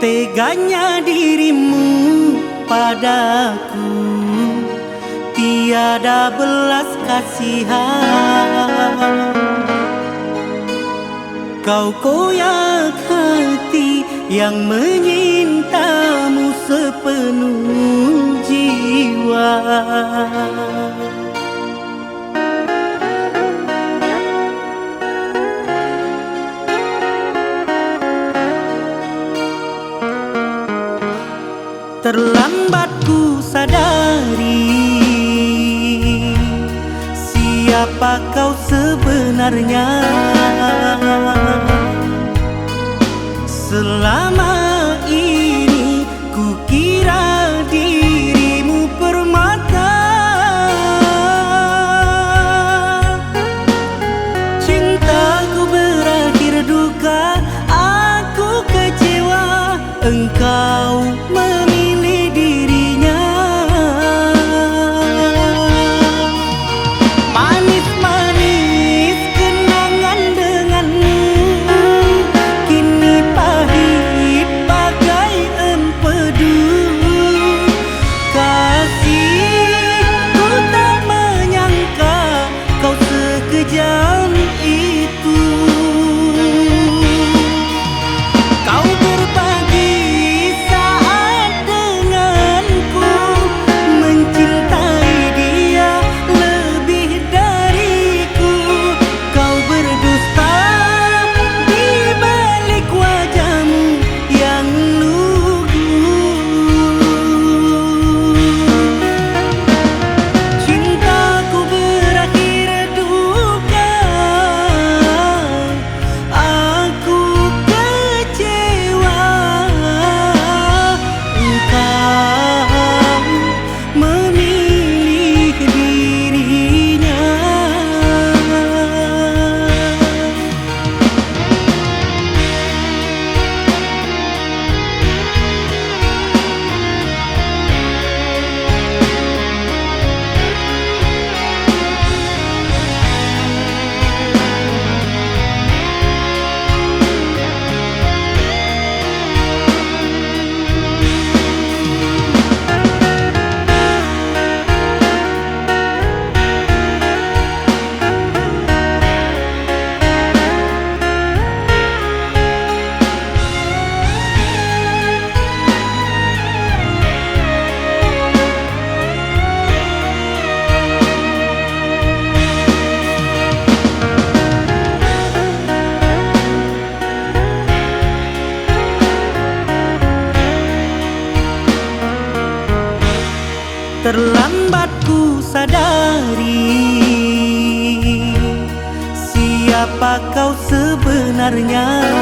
Teganya dirimu padaku, tiada belas kasihan. Kau koyak hati yang menyintamu sepenuh jiwa. Terlambat ku sadari siapa kau sebenarnya. Selama ini ku kira dirimu permata. Cintaku berakhir duka, aku kecewa. Engkau memilih dirinya. Manis-manis kenangan denganmu, kini pahit bagai empedu. Kasih, ku tak menyangka kau sekejam itu. Kau berbagi saat denganku, mencintai dia lebih dariku. Kau berdusta di balik wajahmu yang lugu. Cintaku berakhir duka, aku kecewa. Engkau memilih dirinya. Terlambat ku sadari siapa kau sebenarnya.